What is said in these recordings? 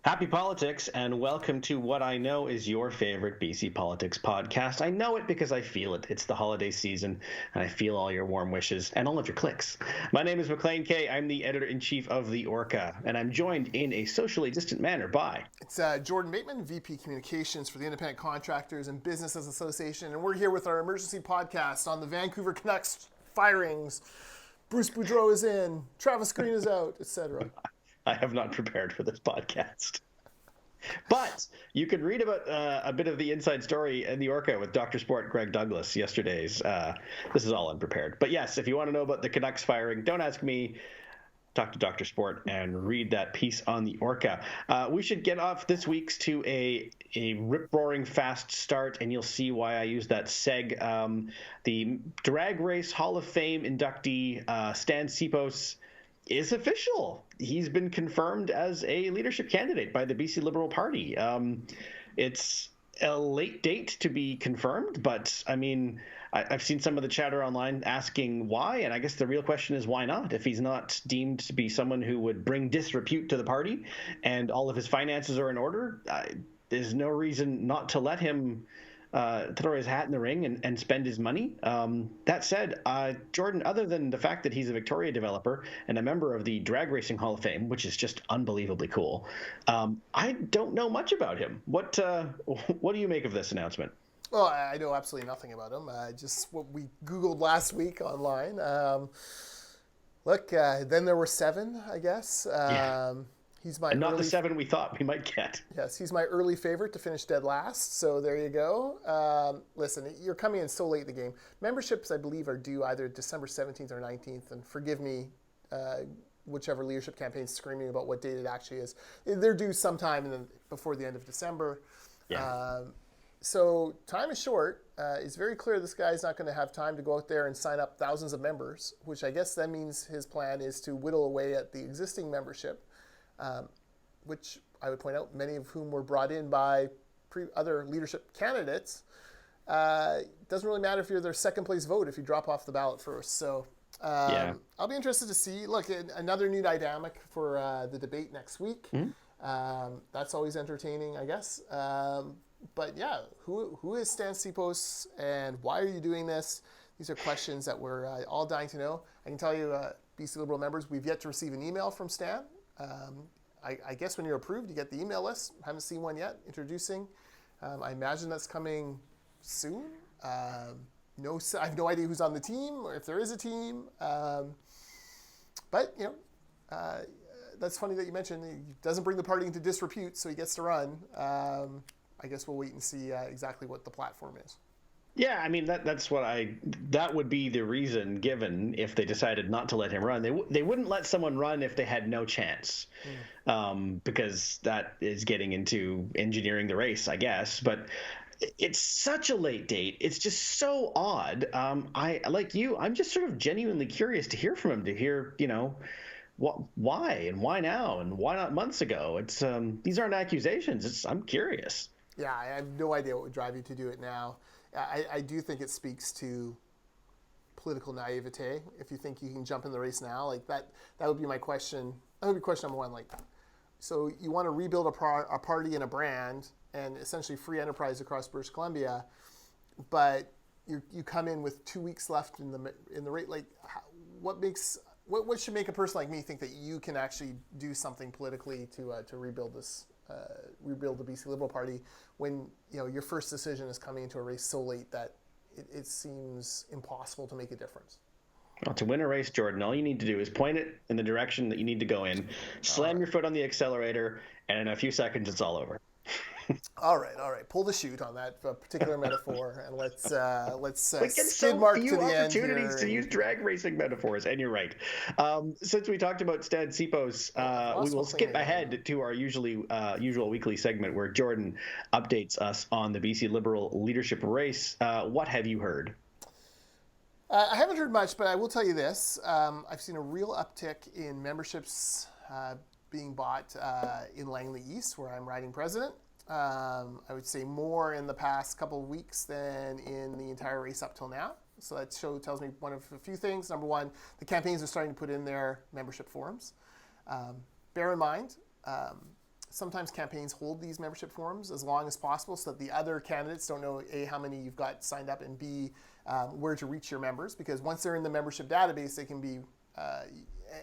Happy politics, and welcome to what I know is your favorite BC politics podcast. I know it because I feel it. It's the holiday season, and I feel all your warm wishes and all of your clicks. My name is Maclean K. I'm the editor-in-chief of The Orca, and I'm joined in a socially distant manner by... It's Jordan Bateman, VP Communications for the Independent Contractors and Businesses Association, and we're here with our emergency podcast on the Vancouver Canucks firings. Bruce Boudreau is in, Travis Green is out, etc. I have not prepared for this podcast. But you can read about a bit of the inside story in the Orca with Dr. Sport Greg Douglas yesterday's. This is all unprepared. But yes, if you want to know about the Canucks firing, don't ask me. Talk to Dr. Sport and read that piece on the Orca. We should get off this week's to a rip-roaring fast start, and you'll see why I use that seg. The Drag Race Hall of Fame inductee, Stan Sipos, is official. He's been confirmed as a leadership candidate by the BC Liberal Party. It's a late date to be confirmed, but I mean, I've seen some of the chatter online asking why, and I guess the real question is why not? If he's not deemed to be someone who would bring disrepute to the party and all of his finances are in order, there's no reason not to let him throw his hat in the ring and spend his money. That said, Jordan, other than the fact that he's a Victoria developer and a member of the Drag Racing Hall of Fame, which is just unbelievably cool, I don't know much about him. What do you make of this announcement? Well, I know absolutely nothing about him. Just what we Googled last week online. Then there were 7, I guess. Yeah. He's my and not the 7 we thought we might get. Yes, he's my early favorite to finish dead last. So there you go. Listen, you're coming in so late in the game. Memberships, I believe, are due either December 17th or 19th. And forgive me, whichever leadership campaign is screaming about what date it actually is. They're due sometime before the end of December. Yeah. So time is short. It's very clear this guy's not going to have time to go out there and sign up thousands of members, which I guess that means his plan is to whittle away at the existing membership. Which I would point out, many of whom were brought in by other leadership candidates. Doesn't really matter if you're their second place vote if you drop off the ballot first. So I'll be interested to see. Look, another new dynamic for the debate next week. Mm-hmm. That's always entertaining, I guess. But yeah, who is Stan Sipos and why are you doing this? These are questions that we're all dying to know. I can tell you, BC Liberal members, we've yet to receive an email from Stan. I guess when you're approved, you get the email list. I haven't seen one yet introducing. I imagine that's coming soon. I have no idea who's on the team or if there is a team. But, that's funny that you mentioned he doesn't bring the party into disrepute, so he gets to run. I guess we'll wait and see exactly what the platform is. Yeah, I mean that would be the reason given if they decided not to let him run. They wouldn't let someone run if they had no chance, because that is getting into engineering the race, I guess. But it's such a late date. It's just so odd. I like you. I'm just sort of genuinely curious to hear from him. To hear why and why now and why not months ago. It's these aren't accusations. I'm curious. Yeah, I have no idea what would drive you to do it now. I do think it speaks to political naivete. If you think you can jump in the race now, like that would be my question. That would be question number one. Like, so you want to rebuild a party and a brand and essentially free enterprise across British Columbia, but you come in with 2 weeks left in the rate. Like, what should make a person like me think that you can actually do something politically to rebuild this? Rebuild the BC Liberal Party when your first decision is coming into a race so late that it seems impossible to make a difference. Well, to win a race, Jordan, all you need to do is point it in the direction that you need to go in, slam your foot on the accelerator, and in a few seconds it's all over. All right. Pull the chute on that particular metaphor, and let's skid mark to the end. Opportunities to use drag racing metaphors, and you're right. Since we talked about Stan Sipos, we will skip ahead to our usual weekly segment where Jordan updates us on the BC Liberal leadership race. What have you heard? I haven't heard much, but I will tell you this: I've seen a real uptick in memberships being bought in Langley East, where I'm riding president. I would say more in the past couple of weeks than in the entire race up till now. So that tells me one of a few things. Number one, the campaigns are starting to put in their membership forms. Bear in mind, sometimes campaigns hold these membership forums as long as possible so that the other candidates don't know, A, how many you've got signed up, and B, where to reach your members. Because once they're in the membership database, they can be,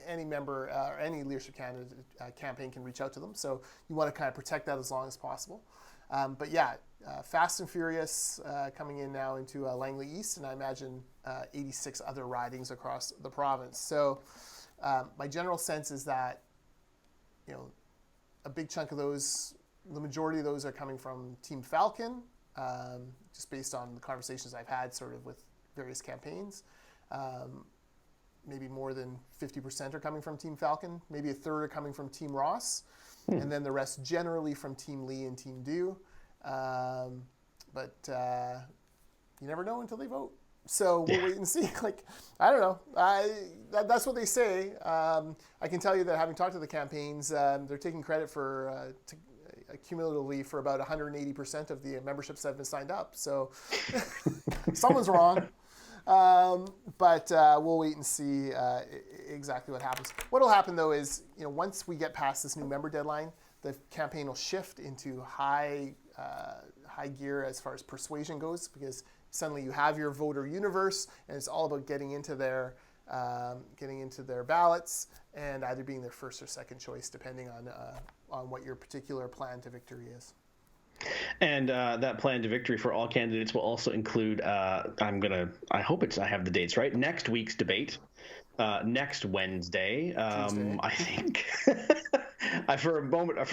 any member or any leadership candidate campaign can reach out to them. So you want to kind of protect that as long as possible. But yeah, fast and furious coming in now into Langley East, and I imagine 86 other ridings across the province. So my general sense is that, a big chunk of those, the majority of those are coming from Team Falcon, just based on the conversations I've had sort of with various campaigns. Maybe more than 50% are coming from Team Falcon. Maybe a third are coming from Team Ross. And then the rest generally from Team Lee and Team Dew. But you never know until they vote. So we'll wait and see. I don't know. That's what they say. I can tell you that having talked to the campaigns, they're taking credit for cumulatively for about 180% of the memberships that have been signed up. So someone's wrong. But we'll wait and see exactly what happens. What will happen, though, is once we get past this new member deadline, the campaign will shift into high gear as far as persuasion goes, because suddenly you have your voter universe, and it's all about getting into their ballots and either being their first or second choice, depending on what your particular plan to victory is. And that plan to victory for all candidates will also include, I have the dates right, next week's debate, next Wednesday. I think for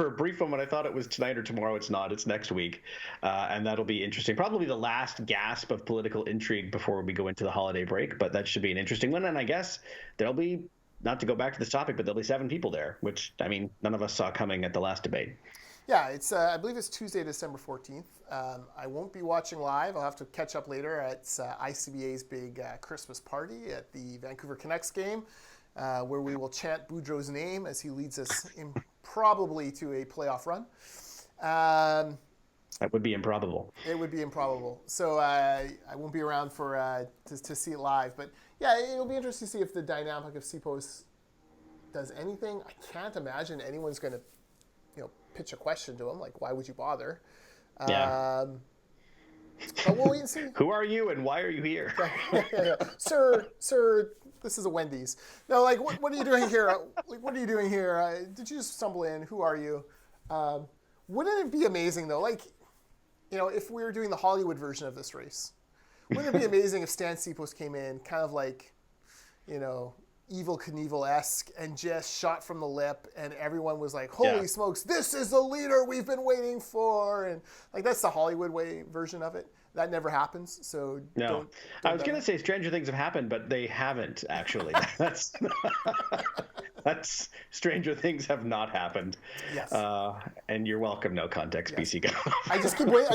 a brief moment, I thought it was tonight or tomorrow. It's not. It's next week. And that'll be interesting. Probably the last gasp of political intrigue before we go into the holiday break, but that should be an interesting one. And I guess there'll be, not to go back to this topic, but there'll be 7 people there, which, none of us saw coming at the last debate. Yeah, it's I believe it's Tuesday, December 14th. I won't be watching live. I'll have to catch up later. It's ICBA's big Christmas party at the Vancouver Canucks game, where we will chant Boudreau's name as he leads us probably to a playoff run. That would be improbable. It would be improbable. So I won't be around for to see it live. But yeah, it'll be interesting to see if the dynamic of CPOS does anything. I can't imagine anyone's going to pitch a question to him, like, why would you bother? Yeah. But we'll wait and see. Who are you and why are you here? Yeah. Sir, this is a Wendy's. No, what are you doing here? What are you doing here? Did you just stumble in? Who are you? Wouldn't it be amazing, though, if we were doing the Hollywood version of this race? Wouldn't it be amazing if Stan Sipos came in kind of like, Evel Knievel-esque and just shot from the lip, and everyone was like, holy smokes, this is the leader we've been waiting for, and that's the Hollywood way version of it. That never happens. So no. I was going to say Stranger Things have happened, but they haven't actually. That's Stranger Things have not happened. Yes. And you're welcome. No context, yes. BC Go. I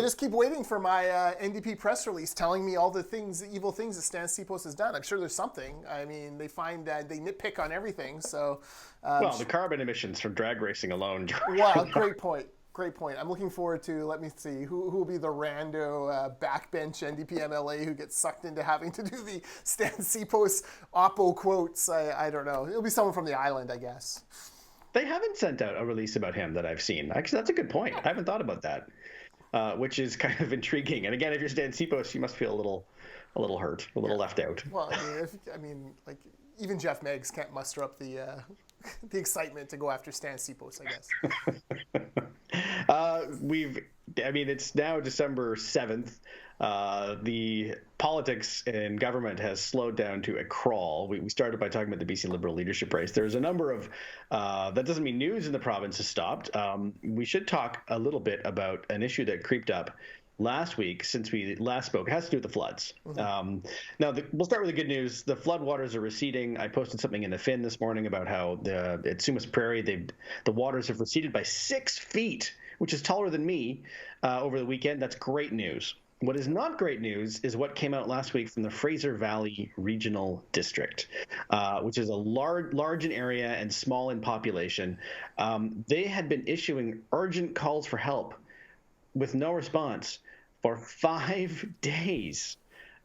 just keep waiting for my NDP press release telling me all the evil things that Stan Sipos has done. I'm sure there's something. They find they nitpick on everything. So. Well, the carbon emissions from drag racing alone. Wow, great point. Great point. I'm looking forward to, let me see, who will be the rando backbench NDP MLA who gets sucked into having to do the Stan Sipos Oppo quotes. I don't know. It'll be someone from the island, I guess. They haven't sent out a release about him that I've seen. Actually, that's a good point. I haven't thought about that, which is kind of intriguing. And again, if you're Stan Sipos, you must feel a little hurt, a little left out. Well, even Jeff Meggs can't muster up the excitement to go after Stan Sipos, I guess. It's now December 7th. The politics in government has slowed down to a crawl. We started by talking about the BC Liberal leadership race. There's a number of, that doesn't mean news in the province has stopped. We should talk a little bit about an issue that creeped up last week since we last spoke. It has to do with the floods. Mm-hmm. We'll start with the good news. The flood waters are receding. I posted something in the Fin this morning about how at Sumas Prairie, the waters have receded by 6 feet, which is taller than me, over the weekend. That's great news. What is not great news is what came out last week from the Fraser Valley Regional District, which is a large in area and small in population. They had been issuing urgent calls for help with no response for 5 days.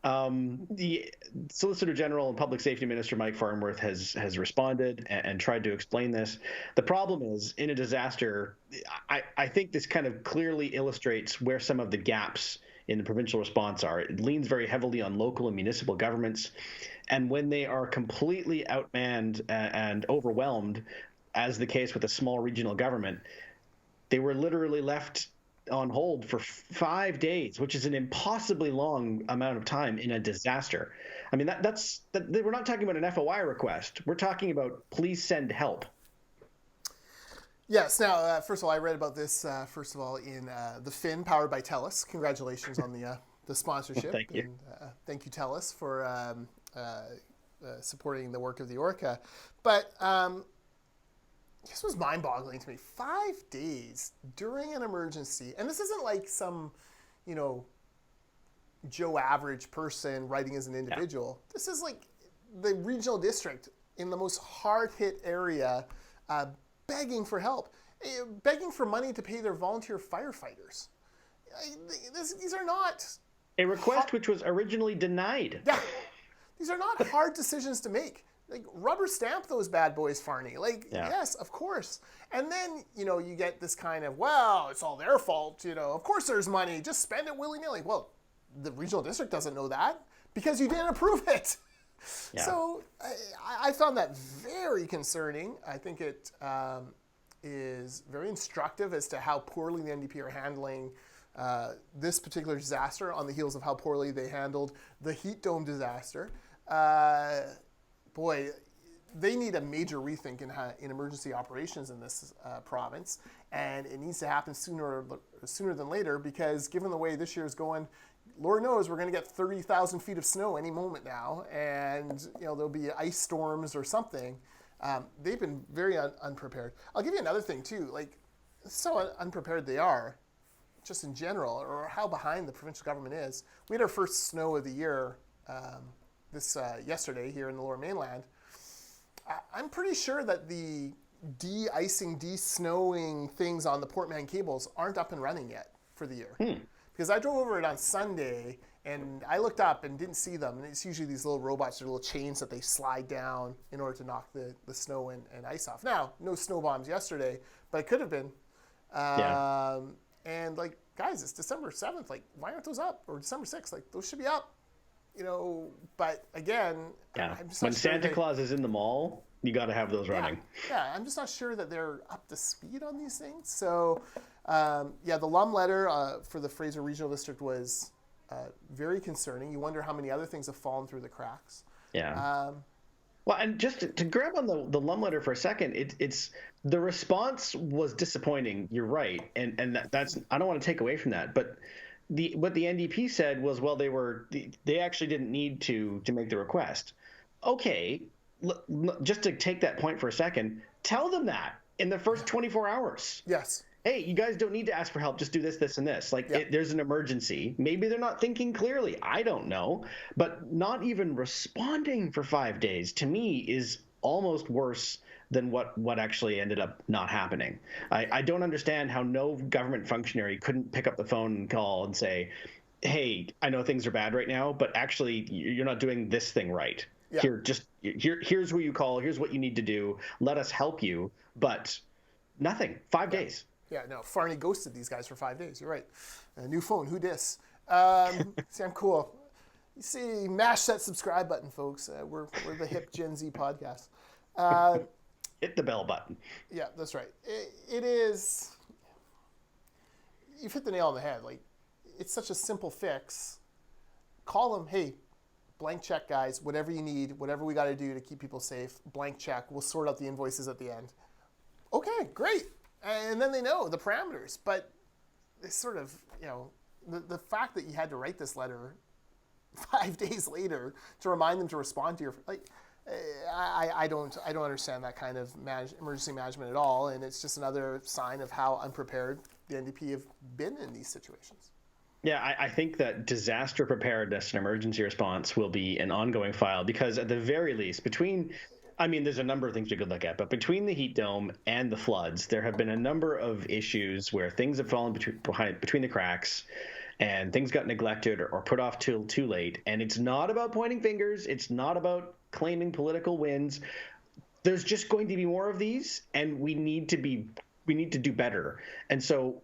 The Solicitor General and Public Safety Minister Mike Farnworth has responded and tried to explain this. The problem is, in a disaster, I think this kind of clearly illustrates where some of the gaps in the provincial response are. It leans very heavily on local and municipal governments, and when they are completely outmanned and overwhelmed, as the case with a small regional government, they were literally left on hold for 5 days, which is an impossibly long amount of time in a disaster. I mean, we're not talking about an FOI request. We're talking about please send help. Yes. Now, first of all, I read about this first of all in the Fin powered by TELUS. Congratulations on the sponsorship. Thank you. And, thank you, TELUS, for supporting the work of the Orca. But this was mind-boggling to me. 5 days during an emergency, and this isn't like some, Joe average person writing as an individual. Yeah. This is like the regional district in the most hard-hit area, begging for help, begging for money to pay their volunteer firefighters. These are not a request which was originally denied. Yeah, these are not hard decisions to make. Like, rubber stamp those bad boys, Farney. Like, yeah. Yes, of course. And then, you get this kind of, well, it's all their fault. Of course there's money. Just spend it willy-nilly. Well, the regional district doesn't know that because you didn't approve it. Yeah. So I found that very concerning. I think it is very instructive as to how poorly the NDP are handling this particular disaster on the heels of how poorly they handled the heat dome disaster. Boy, they need a major rethink in emergency operations in this province, and it needs to happen sooner than later, because given the way this year is going, Lord knows we're going to get 30,000 feet of snow any moment now, and there'll be ice storms or something. They've been very unprepared. I'll give you another thing too, like so unprepared they are, just in general, or how behind the provincial government is. We had our first snow of the year yesterday here in the Lower Mainland. I'm pretty sure that the de-icing, de-snowing things on the Portman cables aren't up and running yet for the year. Because I drove over it on Sunday and I looked up and didn't see them. And it's usually these little robots or little chains that they slide down in order to knock the snow and ice off. Now, no snow bombs yesterday, but it could have been. Yeah. And like, guys, it's December 7th. Like, why aren't those up? Or December 6th? Like, those should be up. But again, yeah. I'm just when Santa Claus is in the mall, you got to have those running. Yeah, I'm just not sure that they're up to speed on these things. So, the LUM letter for the Fraser Regional District was very concerning. You wonder how many other things have fallen through the cracks. Yeah. Well, and just to grab on the LUM letter for a second, it's the response was disappointing. You're right, and that's I don't want to take away from that, but. What the NDP said was, well, they actually didn't need to make the request. Okay, just to take that point for a second, tell them that in the first 24 hours. Yes. Hey, you guys don't need to ask for help. Just do this, this, and this. Like, there's an emergency. Maybe they're not thinking clearly. I don't know. But not even responding for 5 days, to me, is almost worse than what actually ended up not happening. I don't understand how no government functionary couldn't pick up the phone and call and say, hey, I know things are bad right now, but actually you're not doing this thing right. Yeah. Here's who you call. Here's what you need to do. Let us help you. But nothing. 5 days. Yeah, no, Farney ghosted these guys for 5 days. You're right. New phone. Who dis? See, I'm cool. You see, mash that subscribe button, folks. We're the hip Gen Z podcast. Hit the bell button. Yeah, that's right. It is. You've hit the nail on the head. Like, it's such a simple fix. Call them, hey, blank check, guys. Whatever you need, whatever we got to do to keep people safe, blank check. We'll sort out the invoices at the end. Okay, great. And then they know the parameters. But it's sort of, the fact that you had to write this letter 5 days later to remind them to respond to your, I don't understand that kind of emergency management at all, and it's just another sign of how unprepared the NDP have been in these situations. Yeah, I think that disaster preparedness and emergency response will be an ongoing file, because at the very least, there's a number of things we could look at, but between the heat dome and the floods, there have been a number of issues where things have fallen between the cracks. and things got neglected or put off till too late. And it's not about pointing fingers. It's not about claiming political wins. There's just going to be more of these, and we need to do better. And so,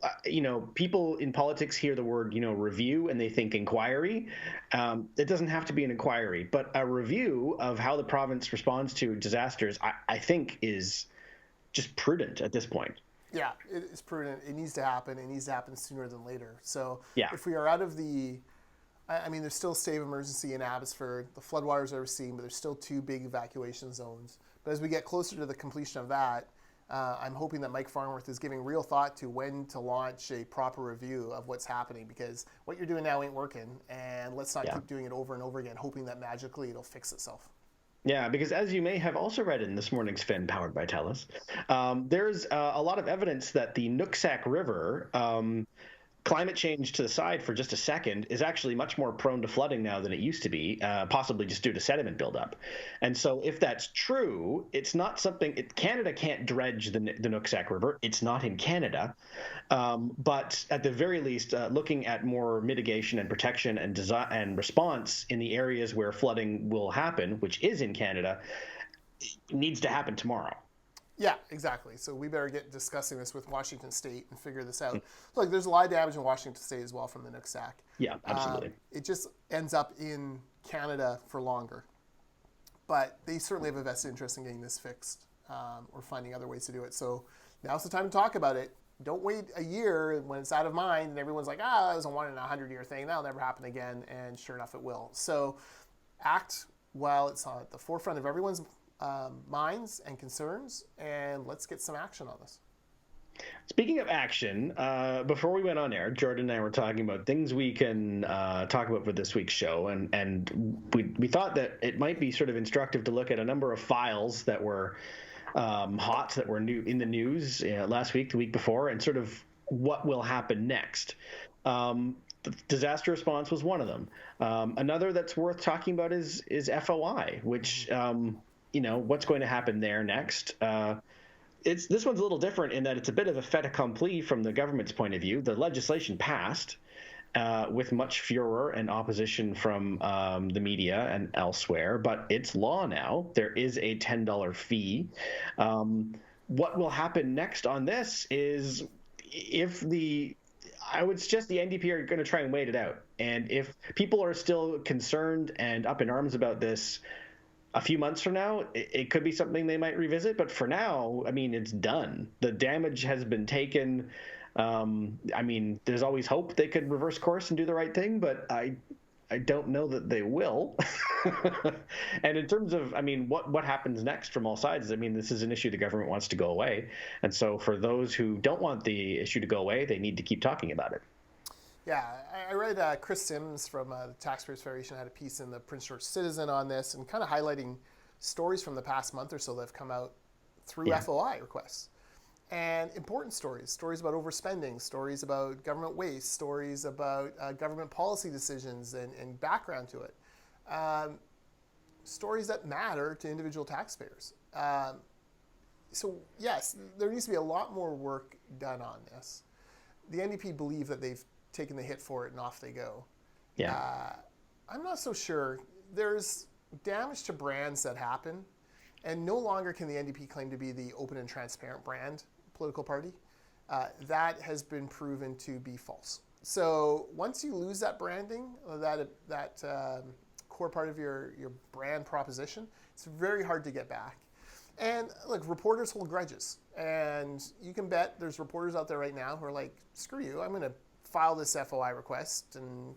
people in politics hear the word, review, and they think inquiry. It doesn't have to be an inquiry, but a review of how the province responds to disasters, I think, is just prudent at this point. Yeah, it is prudent. It needs to happen. It needs to happen sooner than later. So Yeah. if we are out of there's still a state of emergency in Abbotsford. The floodwaters are receding, but there's still 2 big evacuation zones. But as we get closer to the completion of that, I'm hoping that Mike Farnworth is giving real thought to when to launch a proper review of what's happening, because what you're doing now ain't working, and let's not keep doing it over and over again, hoping that magically it'll fix itself. Yeah, because as you may have also read in this morning's Fin, powered by TELUS, there's a lot of evidence that the Nooksack River, climate change to the side for just a second, is actually much more prone to flooding now than it used to be, possibly just due to sediment buildup. And so if that's true, it's not something Canada can't dredge the Nooksack River. It's not in Canada. But at the very least, looking at more mitigation and protection and response in the areas where flooding will happen, which is in Canada, needs to happen tomorrow. Yeah, exactly. So we better get discussing this with Washington State and figure this out. Look, there's a lot of damage in Washington State as well from the Nooksack. Yeah, absolutely. It just ends up in Canada for longer. But they certainly have a vested interest in getting this fixed, or finding other ways to do it. So now's the time to talk about it. Don't wait a year when it's out of mind and everyone's like, that was a 1 in 100-year thing. That'll never happen again. And sure enough, it will. So act while it's on the forefront of everyone's minds and concerns, and let's get some action on this. Speaking of action, before we went on air, Jordan and I were talking about things we can talk about for this week's show, and we thought that it might be sort of instructive to look at a number of files that were hot, that were new in the news last week, the week before, and sort of what will happen next. The disaster response was one of them. Another that's worth talking about is FOI, which what's going to happen there next. This one's a little different in that it's a bit of a fait accompli from the government's point of view. The legislation passed with much furor and opposition from the media and elsewhere, but it's law now. There is a $10 fee. What will happen next on this is I would suggest the NDP are going to try and wait it out. And if people are still concerned and up in arms about this a few months from now, it could be something they might revisit. But for now, it's done. The damage has been taken. There's always hope they could reverse course and do the right thing, but I don't know that they will. And in terms of, what happens next from all sides, this is an issue the government wants to go away. And so for those who don't want the issue to go away, they need to keep talking about it. Yeah, I read Chris Sims from the Taxpayers Federation had a piece in the Prince George Citizen on this, and kind of highlighting stories from the past month or so that have come out through FOI requests. And important stories about overspending, stories about government waste, stories about government policy decisions and background to it. Stories that matter to individual taxpayers. So yes, there needs to be a lot more work done on this. The NDP believe that they've taken the hit for it and off they go. Yeah. I'm not so sure. There's damage to brands that happen, and no longer can the NDP claim to be the open and transparent brand political party. That has been proven to be false. So once you lose that branding, that core part of your brand proposition, it's very hard to get back. And look, reporters hold grudges, and you can bet there's reporters out there right now who are like, screw you, I'm going to file this FOI request, and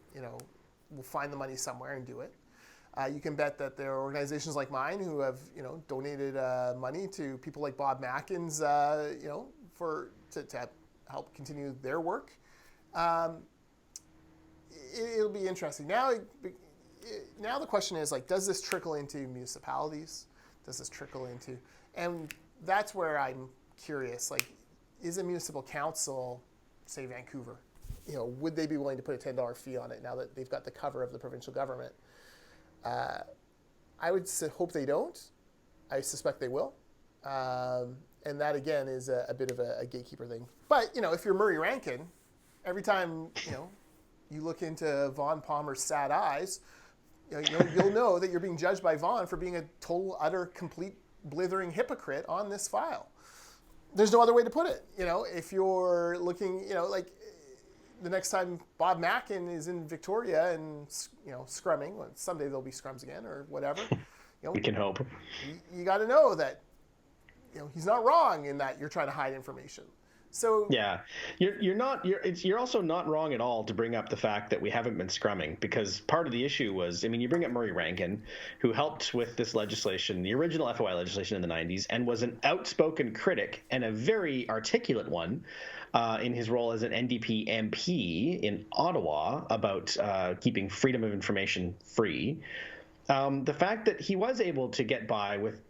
we'll find the money somewhere and do it. You can bet that there are organizations like mine who have donated money to people like Bob Macken's to help continue their work. It'll be interesting. Now the question is, does this trickle into municipalities? Does this trickle into, and that's where I'm curious. Is a municipal council, say Vancouver, would they be willing to put a $10 fee on it now that they've got the cover of the provincial government? I would hope they don't. I suspect they will. And that, again, is a bit of a gatekeeper thing. But, if you're Murray Rankin, every time, you look into Vaughn Palmer's sad eyes, you'll know that you're being judged by Vaughn for being a total, utter, complete, blithering hypocrite on this file. There's no other way to put it. If you're looking, like the next time Bob Mackin is in Victoria and, scrumming, well, someday there'll be scrums again or whatever. We can hope. You got to know that, he's not wrong in that you're trying to hide information. So yeah, you're also not wrong at all to bring up the fact that we haven't been scrumming, because part of the issue was, you bring up Murray Rankin, who helped with this legislation, the original FOI legislation in the 90s, and was an outspoken critic and a very articulate one in his role as an NDP MP in Ottawa about keeping freedom of information free. The fact that he was able to get by with,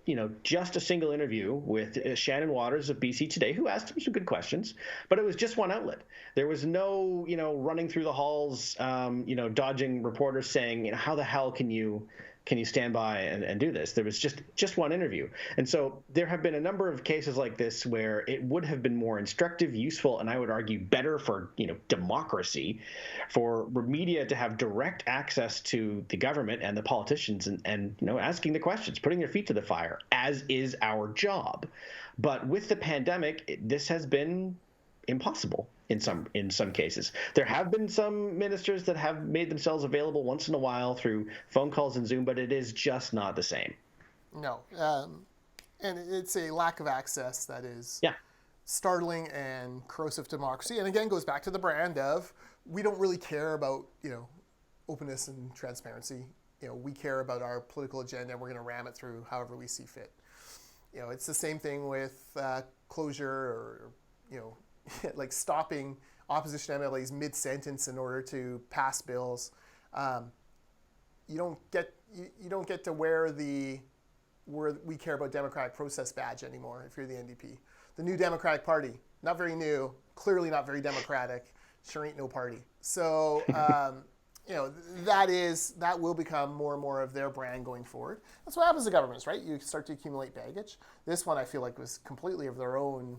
just a single interview with Shannon Waters of BC Today, who asked him some good questions, but it was just one outlet. There was no, running through the halls, dodging reporters saying, how the hell can you stand by and do this? There was just one interview. And so there have been a number of cases like this where it would have been more instructive, useful, and I would argue better for, democracy, for media to have direct access to the government and the politicians and asking the questions, putting their feet to the fire, as is our job. But with the pandemic, this has been impossible in some cases. There have been some ministers that have made themselves available once in a while through phone calls and Zoom, but it is just not the same. No. And it's a lack of access that is startling and corrosive to democracy. And again, goes back to the brand of, we don't really care about, openness and transparency. We care about our political agenda and we're going to ram it through however we see fit. It's the same thing with closure or, like stopping opposition MLAs mid-sentence in order to pass bills. You don't get to wear the we care about democratic process badge anymore if you're the NDP. The New Democratic Party, not very new, clearly not very democratic, sure ain't no party. So that will become more and more of their brand going forward. That's what happens to governments, right? You start to accumulate baggage. This one I feel like was completely of their own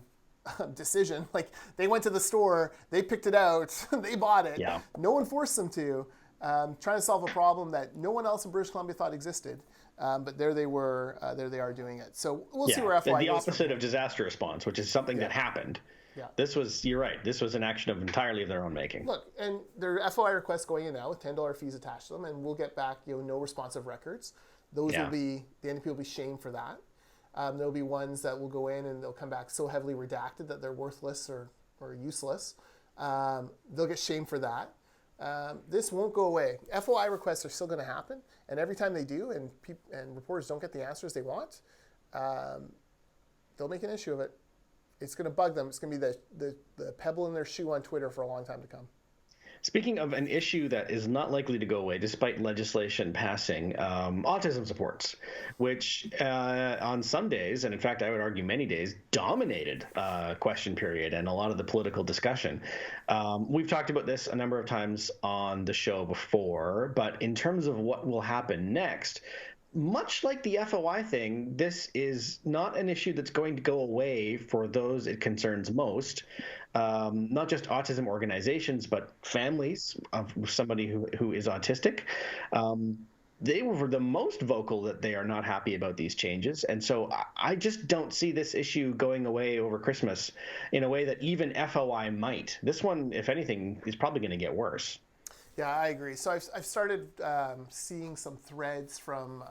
decision. Like, they went to the store, they picked it out, they bought it. Yeah. No one forced them to. Trying to solve a problem that no one else in British Columbia thought existed. But there they were, there they are doing it. So we'll see where FOI the goes opposite of disaster response, which is something that happened. Yeah. You're right, this was an action entirely of their own making. Look, and there are FOI requests going in now with $10 fees attached to them, and we'll get back, no responsive records. Those will be, the NDP will be shamed for that. There'll be ones that will go in and they'll come back so heavily redacted that they're worthless or useless. They'll get shamed for that. This won't go away. FOI requests are still going to happen, and every time they do, and reporters don't get the answers they want, they'll make an issue of it. It's going to bug them. It's going to be the pebble in their shoe on Twitter for a long time to come. Speaking of an issue that is not likely to go away despite legislation passing, autism supports, which on some days, and in fact I would argue many days, dominated question period and a lot of the political discussion. We've talked about this a number of times on the show before, but in terms of what will happen next, much like the FOI thing, this is not an issue that's going to go away for those it concerns most. Not just autism organizations, but families of somebody who is autistic. They were the most vocal that they are not happy about these changes. And so I just don't see this issue going away over Christmas in a way that even FOI might. This one, if anything, is probably going to get worse. Yeah, I agree. So I've started seeing some threads from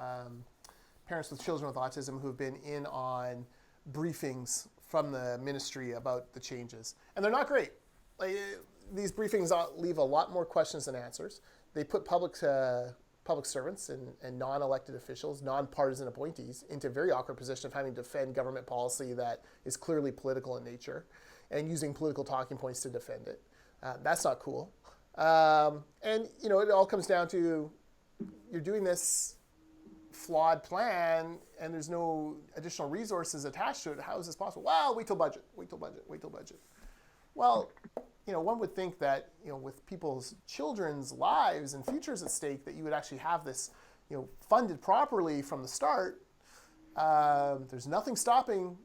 parents with children with autism who've been in on briefings from the ministry about the changes. And they're not great. Like, these briefings leave a lot more questions than answers. They put public servants and non-elected officials, non-partisan appointees, into a very awkward position of having to defend government policy that is clearly political in nature and using political talking points to defend it. That's not cool. And, it all comes down to you're doing this flawed plan and there's no additional resources attached to it. How is this possible? Well, wait till budget. Well, one would think that, with people's children's lives and futures at stake, that you would actually have this, funded properly from the start. There's nothing stopping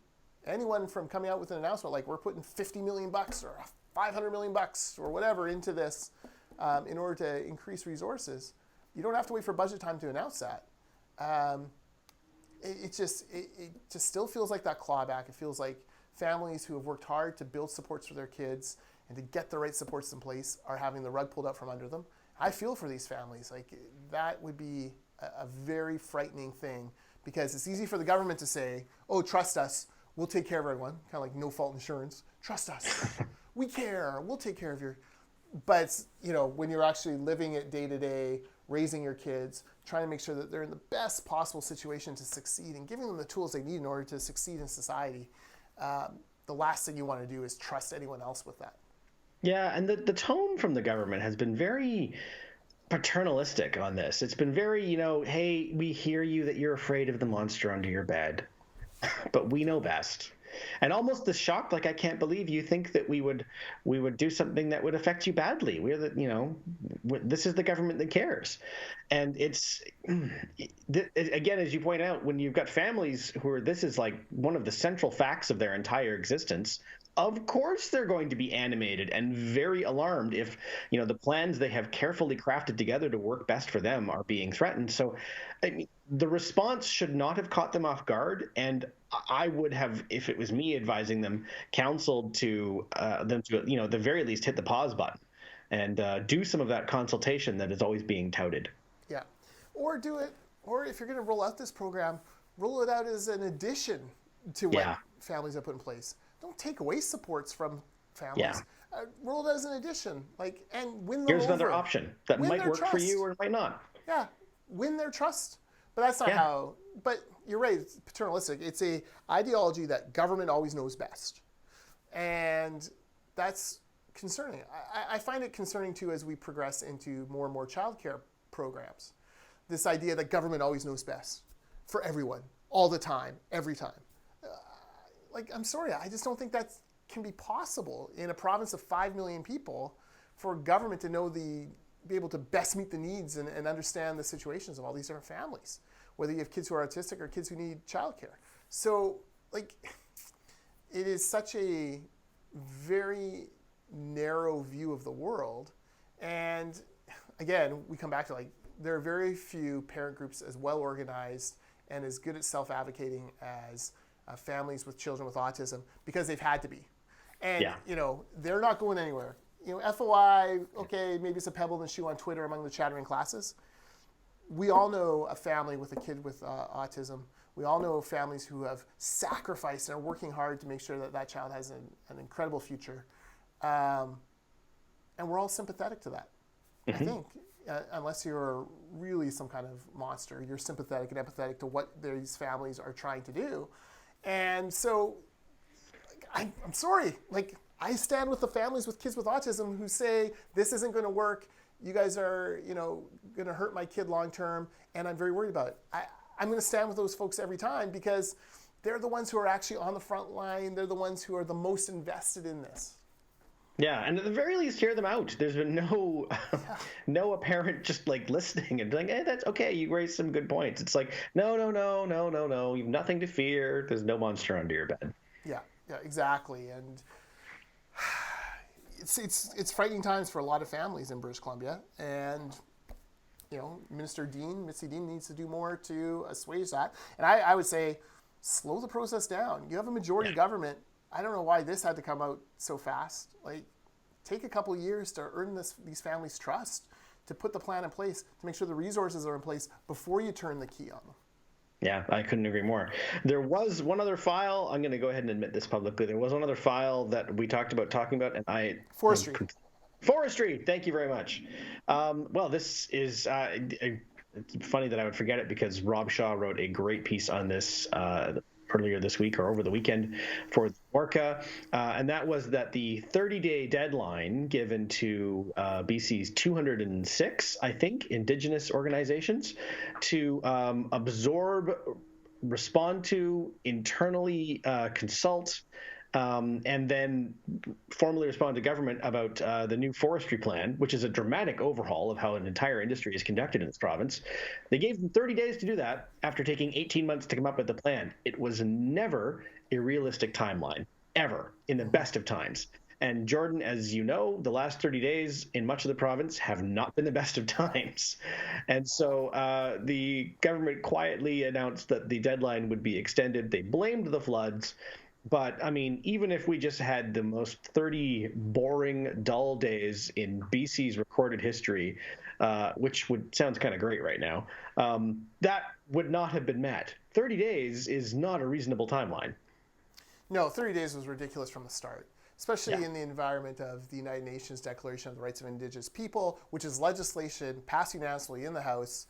anyone from coming out with an announcement like, we're putting $50 million or $500 million or whatever into this. in order to increase resources. You don't have to wait for budget time to announce that. It just still feels like that clawback. It feels like families who have worked hard to build supports for their kids and to get the right supports in place are having the rug pulled out from under them. I feel for these families. Like, that would be a very frightening thing, because it's easy for the government to say, oh, trust us, we'll take care of everyone, kind of like no-fault insurance. Trust us, we care, we'll take care of your... But, when you're actually living it day to day, raising your kids, trying to make sure that they're in the best possible situation to succeed and giving them the tools they need in order to succeed in society, the last thing you want to do is trust anyone else with that. Yeah, and the tone from the government has been very paternalistic on this. It's been very, hey, we hear you that you're afraid of the monster under your bed, but we know best. And almost the shock, like, I can't believe you think that we would do something that would affect you badly. We're the, this is the government that cares. And it's, again, as you point out, when you've got families this is like one of the central facts of their entire existence, of course they're going to be animated and very alarmed if, the plans they have carefully crafted together to work best for them are being threatened. So, I mean, the response should not have caught them off guard. And I would have, if it was me advising them, counseled to them to, at the very least, hit the pause button and do some of that consultation that is always being touted. Yeah. Or do it, or if you're going to roll out this program, roll it out as an addition to what families have put in place. Don't take away supports from families. Yeah. Roll it as an addition, and win them Here's over. another option that might work for you or it might not. Yeah, win their trust. But that's not how. But you're right. It's paternalistic. It's a ideology that government always knows best, and that's concerning. I find it concerning too as we progress into more and more childcare programs. This idea that government always knows best for everyone, all the time, every time. I'm sorry, I just don't think that can be possible in a province of 5 million people for government to be able to best meet the needs and understand the situations of all these different families, whether you have kids who are autistic or kids who need childcare. So, it is such a very narrow view of the world. And again, we come back to there are very few parent groups as well organized and as good at self-advocating as families with children with autism, because they've had to be. And, they're not going anywhere. FOI, okay, maybe it's a pebble in the shoe on Twitter among the chattering classes. We all know a family with a kid with autism. We all know families who have sacrificed and are working hard to make sure that child has an incredible future. And we're all sympathetic to that. Mm-hmm. I think, unless you're really some kind of monster, you're sympathetic and empathetic to what these families are trying to do. And so, I'm sorry, I stand with the families with kids with autism who say, this isn't going to work. You guys are, going to hurt my kid long term, and I'm very worried about it. I'm going to stand with those folks every time, because they're the ones who are actually on the front line. They're the ones who are the most invested in this. Yeah, and at the very least, hear them out. There's been no apparent just listening and hey, that's okay. You raised some good points. It's no. You've nothing to fear. There's no monster under your bed. Yeah, exactly. And it's frightening times for a lot of families in British Columbia. And Missy Dean needs to do more to assuage that. And I would say, slow the process down. You have a majority government. I don't know why this had to come out so fast. Take a couple of years to earn these families' trust, to put the plan in place, to make sure the resources are in place before you turn the key on them. Yeah, I couldn't agree more. There was one other file. I'm going to go ahead and admit this publicly. There was one other file that we talking about, and forestry. Forestry. Thank you very much. Well, this is it's funny that I would forget it, because Rob Shaw wrote a great piece on this earlier this week or over the weekend for Orca, and that was that the 30-day deadline given to BC's 206, I think, Indigenous organizations to absorb, respond to, internally consult, and then formally respond to government about the new forestry plan, which is a dramatic overhaul of how an entire industry is conducted in this province. They gave them 30 days to do that after taking 18 months to come up with the plan. It was never a realistic timeline, ever, in the best of times. And Jordan, as you know, the last 30 days in much of the province have not been the best of times. And so the government quietly announced that the deadline would be extended. They blamed the floods. But I mean, even if we just had the most 30 boring, dull days in BC's recorded history, which sounds kind of great right now, that would not have been met. 30 days is not a reasonable timeline. No, 30 days was ridiculous from the start, especially in the environment of the United Nations Declaration of the Rights of Indigenous People, which is legislation passed unanimously in the House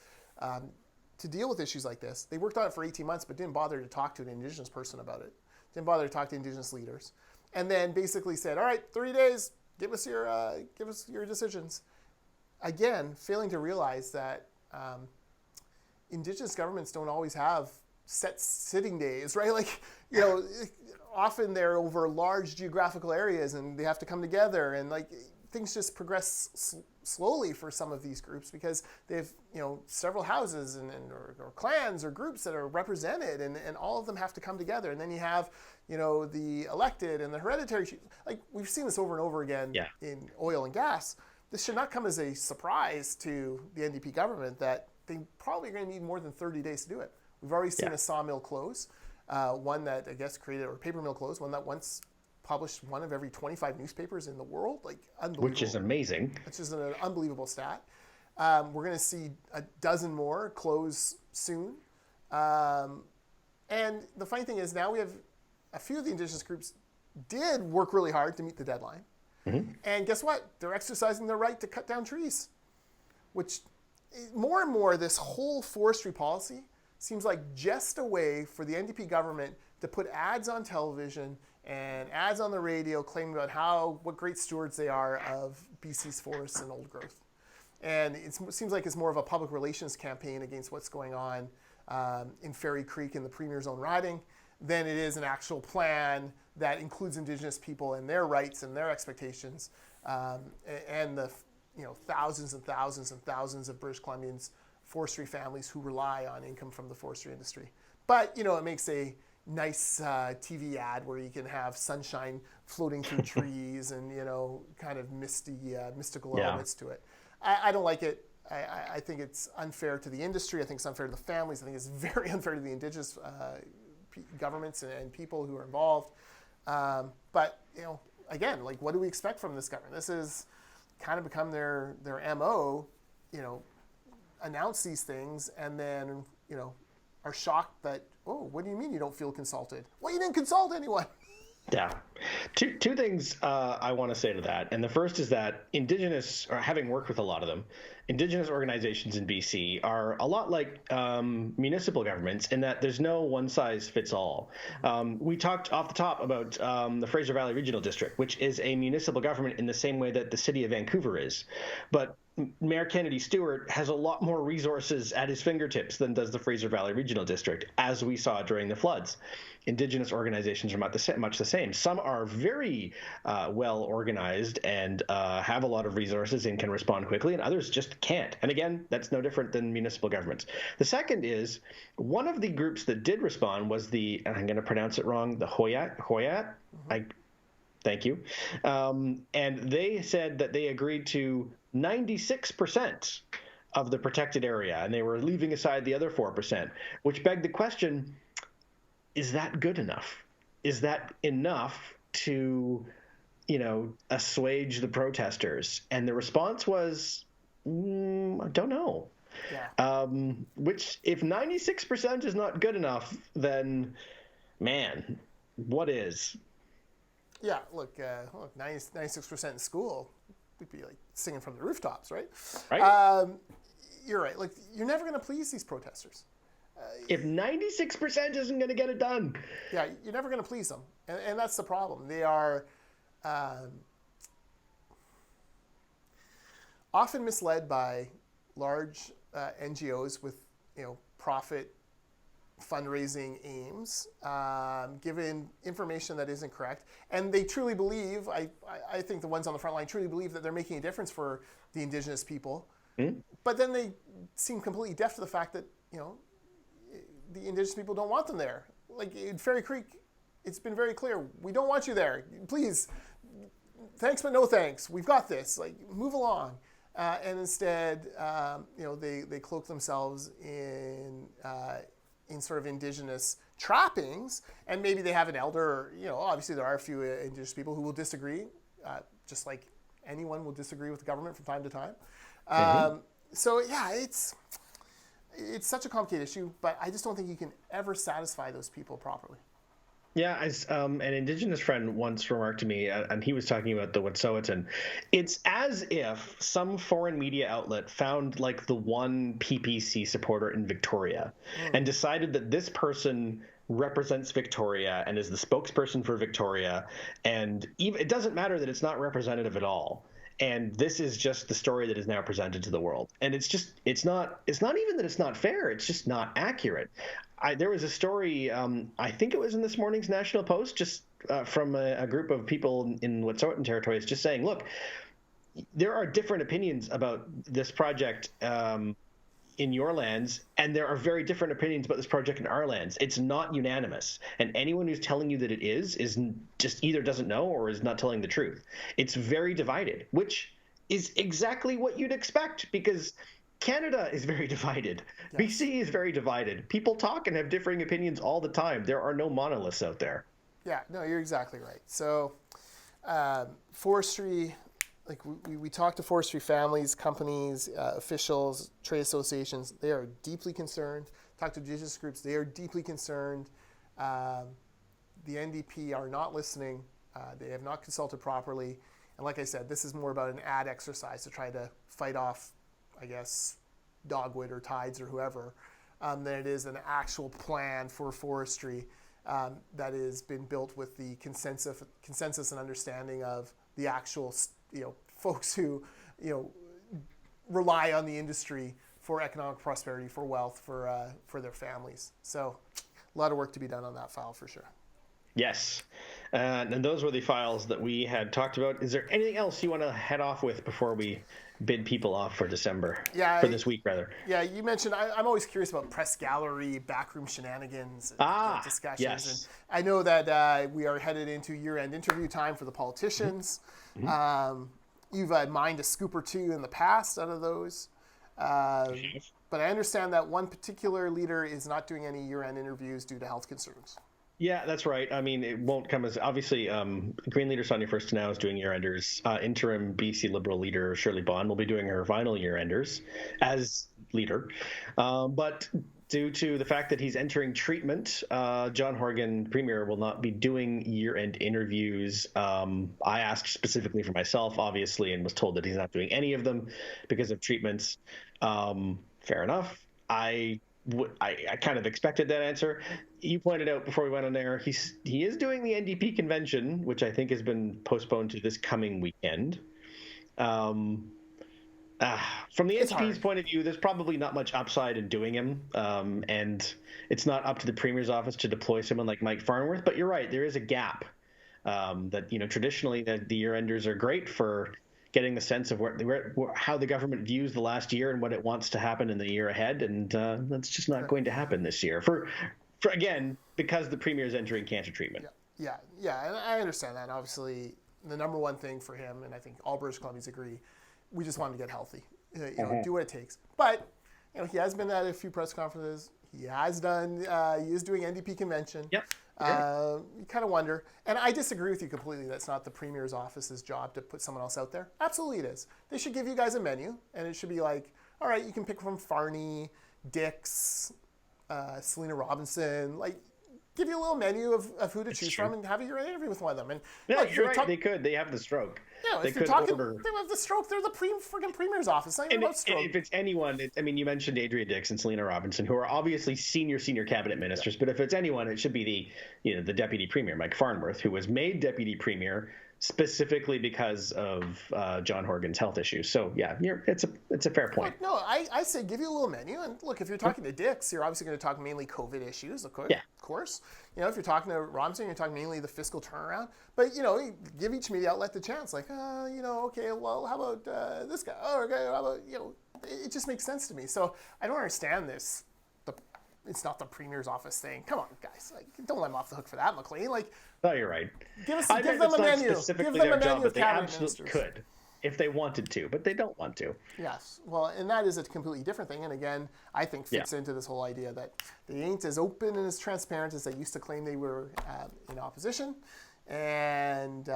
to deal with issues like this. They worked on it for 18 months, but didn't bother to talk to an Indigenous person about it. Didn't bother to talk to Indigenous leaders. And then basically said, all right, 30 days, give us your decisions. Again, failing to realize that Indigenous governments don't always have set sitting days, right? Like, you know, often they're over large geographical areas and they have to come together, and like things just progress slowly for some of these groups because they have, you know, several houses or clans or groups that are represented, and all of them have to come together. And then you have, you know, the elected and the hereditary, like we've seen this over and over again in oil and gas. This should not come as a surprise to the NDP government that they probably are going to need more than 30 days to do it. We've already seen a sawmill close, one that I guess created, or paper mill close, one that once published one of every 25 newspapers in the world, like unbelievable. Which is amazing. Which is an unbelievable stat. We're going to see a dozen more close soon. And the funny thing is now we have a few of the Indigenous groups did work really hard to meet the deadline. Mm-hmm. And guess what? They're exercising their right to cut down trees, which more and more this whole forestry policy seems like just a way for the NDP government to put ads on television and ads on the radio claiming about what great stewards they are of BC's forests and old growth. And it seems like it's more of a public relations campaign against what's going on in Fairy Creek in the Premier's own riding than it is an actual plan that includes Indigenous people and their rights and their expectations, and the thousands and thousands and thousands of British Columbians forestry families who rely on income from the forestry industry. But it makes a nice TV ad where you can have sunshine floating through trees and kind of mystical elements to it. I don't like it. I think it's unfair to the industry. I think it's unfair to the families. I think it's very unfair to the Indigenous governments and people who are involved. But again, like, what do we expect from this government? This has kind of become their MO. Announce these things and then are shocked that, oh, what do you mean you don't feel consulted? Well, you didn't consult anyone. Yeah. Two things I want to say to that. And the first is that Indigenous, or having worked with a lot of them, Indigenous organizations in BC are a lot like municipal governments in that there's no one size fits all. We talked off the top about the Fraser Valley Regional District, which is a municipal government in the same way that the city of Vancouver is. But Mayor Kennedy Stewart has a lot more resources at his fingertips than does the Fraser Valley Regional District, as we saw during the floods. Indigenous organizations are much the same. Some are very well organized and have a lot of resources and can respond quickly, and others just can't. And again, that's no different than municipal governments. The second is, one of the groups that did respond was and I'm going to pronounce it wrong, the Hoyat. Mm-hmm. Thank you. And they said that they agreed to 96% of the protected area, and they were leaving aside the other 4%, which begged the question, is that good enough? Is that enough to, assuage the protesters? And the response was, I don't know. Yeah. Which, if 96% is not good enough, then, man, what is? Yeah, look, 96% in school, we'd be like singing from the rooftops, right? Right. You're right. Like, you're never going to please these protesters. If 96% isn't going to get it done. Yeah, you're never going to please them. And that's the problem. They are often misled by large NGOs with, profit fundraising aims, given information that isn't correct. And they truly believe, I think the ones on the front line truly believe that they're making a difference for the Indigenous people. Mm-hmm. But then they seem completely deaf to the fact that, the Indigenous people don't want them there. Like in Fairy Creek, it's been very clear, we don't want you there. Please, thanks but no thanks. We've got this. Like, move along. And instead, they cloak themselves in sort of indigenous trappings, and maybe they have an elder, or, obviously there are a few indigenous people who will disagree, just like anyone will disagree with the government from time to time. So yeah, it's such a complicated issue, but I just don't think you can ever satisfy those people properly. Yeah, as an Indigenous friend once remarked to me, and he was talking about the Wet'suwet'en, it's as if some foreign media outlet found like the one PPC supporter in Victoria and decided that this person represents Victoria and is the spokesperson for Victoria, and it doesn't matter that it's not representative at all. And this is just the story that is now presented to the world. And it's not even that it's not fair. It's just not accurate. There was a story, I think it was in this morning's National Post, just from a group of people in Wet'suwet'en territories, just saying, look, there are different opinions about this project in your lands, and there are very different opinions about this project in our lands. It's not unanimous. And anyone who's telling you that it is just either doesn't know or is not telling the truth. It's very divided, which is exactly what you'd expect, because Canada is very divided. Yes. BC is very divided. People talk and have differing opinions all the time. There are no monoliths out there. Yeah, no, you're exactly right. So forestry, like we talk to forestry families, companies, officials, trade associations. They are deeply concerned. Talk to indigenous groups. They are deeply concerned. The NDP are not listening. They have not consulted properly. And like I said, this is more about an ad exercise to try to fight off, I guess, Dogwood or Tides or whoever, than it is an actual plan for forestry that has been built with the consensus and understanding of the actual, folks who, rely on the industry for economic prosperity, for wealth, for their families. So a lot of work to be done on that file for sure. Yes. And those were the files that we had talked about. Is there anything else you want to head off with before we bid people off for December? For this week, rather. Yeah, you mentioned, I'm always curious about press gallery, backroom shenanigans, discussions. Yes. And I know that we are headed into year-end interview time for the politicians. Mm-hmm. You've mined a scoop or two in the past out of those. But I understand that one particular leader is not doing any year-end interviews due to health concerns. Yeah, that's right. I mean, it won't come as obviously. Green leader Sonia First Now is doing year-enders. Interim BC Liberal leader Shirley Bond will be doing her final year-enders as leader. But due to the fact that he's entering treatment, John Horgan, Premier, will not be doing year-end interviews. I asked specifically for myself, obviously, and was told that he's not doing any of them because of treatments. Fair enough. I kind of expected that answer. You pointed out before we went on there, he is doing the NDP convention, which I think has been postponed to this coming weekend. From the NDP's point of view, there's probably not much upside in doing him, and it's not up to the Premier's office to deploy someone like Mike Farnworth. But you're right, there is a gap that traditionally the year-enders are great for getting the sense of how the government views the last year and what it wants to happen in the year ahead, and that's just not going to happen this year. For again, because the Premier is entering cancer treatment. Yeah, and I understand that. And obviously, the number one thing for him, and I think all British Columbians agree, we just want him to get healthy. Do what it takes. But he has been at a few press conferences. He has done. He is doing NDP convention. Yep. You kind of wonder, and I disagree with you completely. That's not the Premier's office's job to put someone else out there. Absolutely, it is. They should give you guys a menu, and it should be like, all right, you can pick from Farney, Dix, Selena Robinson, like. Give you a little menu of who to choose from and have your interview with one of them. And look, you're right. They could. They have the stroke. Yeah, if you're talking, they have the stroke. They're the freaking Premier's office. Not even about stroke. If it's anyone, you mentioned Adria Dix and Selena Robinson, who are obviously senior cabinet ministers. Yeah. But if it's anyone, it should be the Deputy Premier, Mike Farnworth, who was made Deputy Premier specifically because of John Horgan's health issues. So yeah, it's a fair point. Look, no, I say give you a little menu, and look, if you're talking to Dix, you're obviously going to talk mainly COVID issues, of course. Yeah. Of course. If you're talking to Robinson, you're talking mainly the fiscal turnaround. But give each media outlet the chance. Like, okay, well, how about this guy? Oh, okay, how about it just makes sense to me. So I don't understand this. it's not the Premier's office thing. Come on, guys. Like, don't let them off the hook for that, Maclean. Like, no, you're right. give I bet them it's a not menu. specifically Give them their a job, menu but of they cabinet absolutely ministers. could if they wanted to, but they don't want to. Yes. Well, and that is a completely different thing. And again, I think fits into this whole idea that they ain't as open and as transparent as they used to claim they were in opposition. And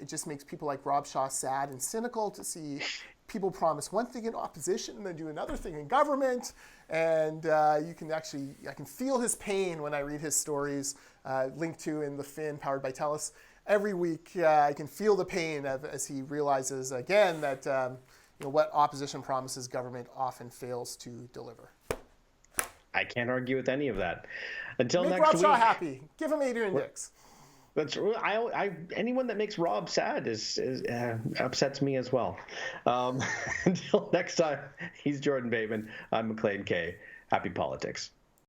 it just makes people like Rob Shaw sad and cynical to see people promise one thing in opposition and then do another thing in government. And I can feel his pain when I read his stories, linked to in the Fin powered by TELUS. Every week, I can feel the pain as he realizes again that what opposition promises, government often fails to deliver. I can't argue with any of that. Until Make next Rob week. Shaw happy. Give him Adrian Dix. That's anyone that makes Rob sad is upsets me as well. Until next time, he's Jordan Bateman. I'm Maclean K. Happy politics.